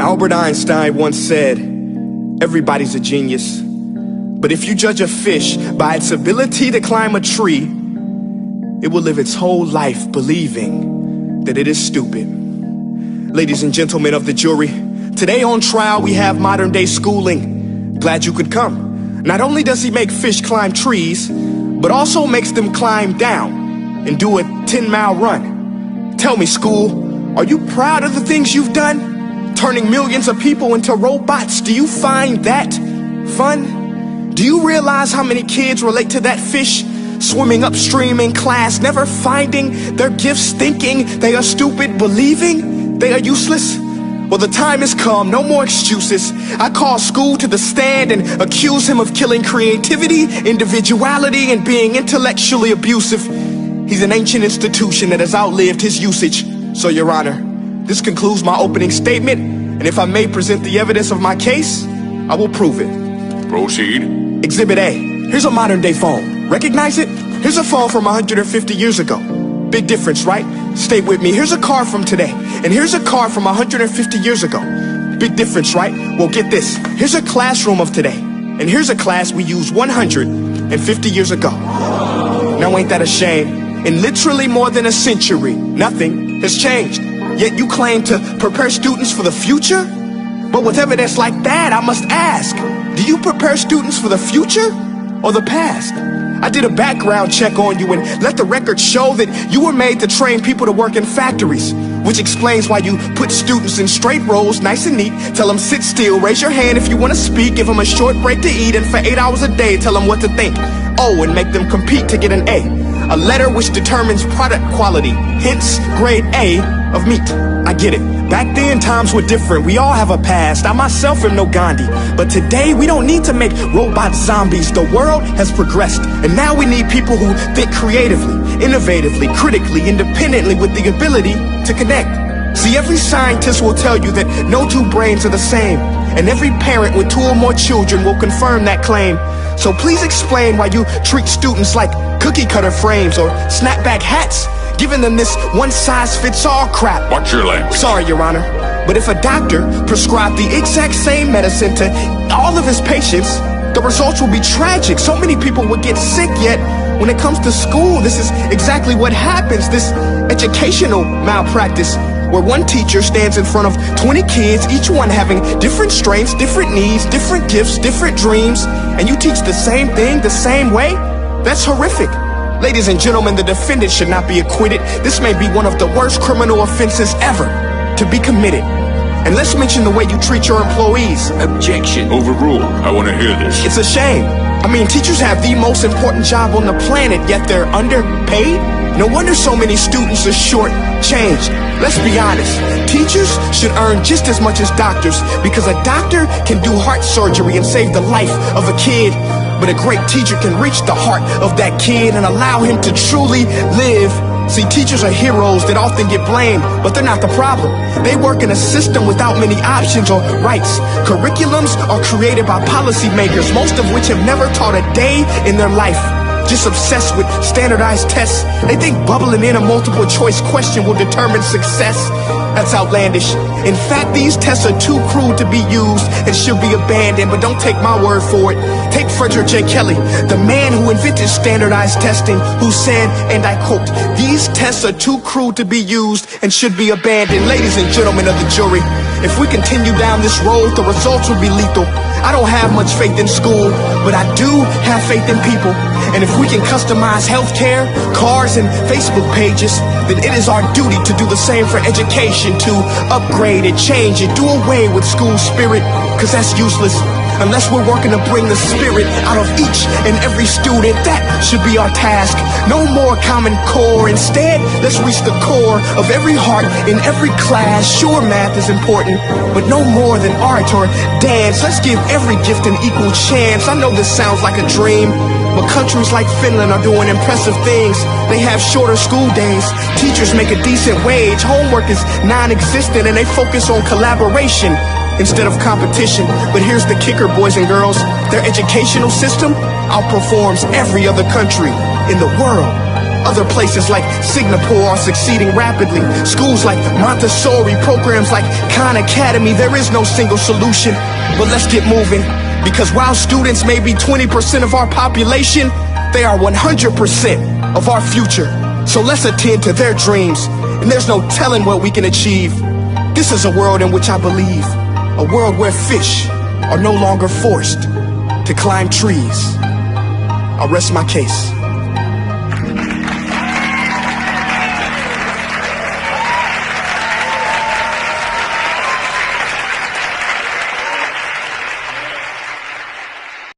Albert Einstein once said, everybody's a genius. But if you judge a fish by its ability to climb a tree, it will live its whole life believing that it is stupid. Ladies and gentlemen of the jury, today on trial we have modern day schooling. Glad you could come. Not only does he make fish climb trees, but also makes them climb down and do a 10-mile run. Tell me, school, are you proud of the things you've done? Turning millions of people into robots, do you find that fun? Do you realize how many kids relate to that fish swimming upstream in class, never finding their gifts, thinking they are stupid, believing they are useless? Well, the time has come, no more excuses. I call school to the stand and accuse him of killing creativity, individuality, and being intellectually abusive. He's an ancient institution that has outlived his usage. So, Your Honor, this concludes my opening statement, and if I may present the evidence of my case, I will prove it. Proceed. Exhibit A. Here's a modern day phone. Recognize it? Here's a phone from 150 years ago. Big difference, right? Stay with me. Here's a car from today, and here's a car from 150 years ago. Big difference, right? Well, get this. Here's a classroom of today, and here's a class we used 150 years ago. Now, ain't that a shame? In literally more than a century, nothing has changed. Yet you claim to prepare students for the future? But with evidence like that, I must ask, do you prepare students for the future or the past? I did a background check on you and let the record show that you were made to train people to work in factories, which explains why you put students in straight rows, nice and neat, tell them sit still, raise your hand if you want to speak, give them a short break to eat, and for 8 hours a day, tell them what to think. Oh, and make them compete to get an A letter which determines product quality, hence grade A of meat. I get it. Back then, times were different. We all have a past. I myself am no Gandhi. But today, we don't need to make robot zombies. The world has progressed. And now we need people who think creatively, innovatively, critically, independently, with the ability to connect. See, every scientist will tell you that no two brains are the same. And every parent with 2 or more children will confirm that claim. So please explain why you treat students like cookie cutter frames or snapback hats, giving them this one-size-fits-all crap. Watch your language. Sorry, Your Honor, but if a doctor prescribed the exact same medicine to all of his patients, the results will be tragic. So many people would get sick, yet when it comes to school, this is exactly what happens. This educational malpractice, where one teacher stands in front of 20 kids, each one having different strengths, different needs, different gifts, different dreams, and you teach the same thing the same way? That's horrific. Ladies and gentlemen, the defendant should not be acquitted. This may be one of the worst criminal offenses ever to be committed. And let's mention the way you treat your employees. Objection. Overruled. I want to hear this. It's a shame. I mean, teachers have the most important job on the planet, yet they're underpaid. No wonder so many students are short-changed. Let's be honest. Teachers should earn just as much as doctors, because a doctor can do heart surgery and save the life of a kid. But a great teacher can reach the heart of that kid and allow him to truly live. See, teachers are heroes that often get blamed, but they're not the problem. They work in a system without many options or rights. Curriculums are created by policymakers, most of which have never taught a day in their life. Just obsessed with standardized tests. They think bubbling in a multiple choice question will determine success. That's outlandish. In fact, these tests are too crude to be used and should be abandoned, but don't take my word for it. Take Frederick J. Kelly, the man who invented standardized testing, who said, and I quote, "These tests are too crude to be used and should be abandoned." Ladies and gentlemen of the jury, if we continue down this road, the results will be lethal. I don't have much faith in school, but I do have faith in people. And if we can customize healthcare, cars, and Facebook pages, then it is our duty to do the same for education, to upgrade it, change it, do away with school spirit, because that's useless. Unless we're working to bring the spirit out of each and every student, that should be our task. No more Common Core. Instead, let's reach the core of every heart in every class. Sure, math is important, but no more than art or dance. Let's give every gift an equal chance. I know this sounds like a dream, but countries like Finland are doing impressive things. They have shorter school days. Teachers make a decent wage. Homework is non-existent, and they focus on collaboration instead of competition. But here's the kicker, boys and girls. Their educational system outperforms every other country in the world. Other places like Singapore are succeeding rapidly. Schools like Montessori, programs like Khan Academy, there is no single solution. But let's get moving, because while students may be 20% of our population, they are 100% of our future. So let's attend to their dreams, and there's no telling what we can achieve. This is a world in which I believe, a world where fish are no longer forced to climb trees. I'll rest my case.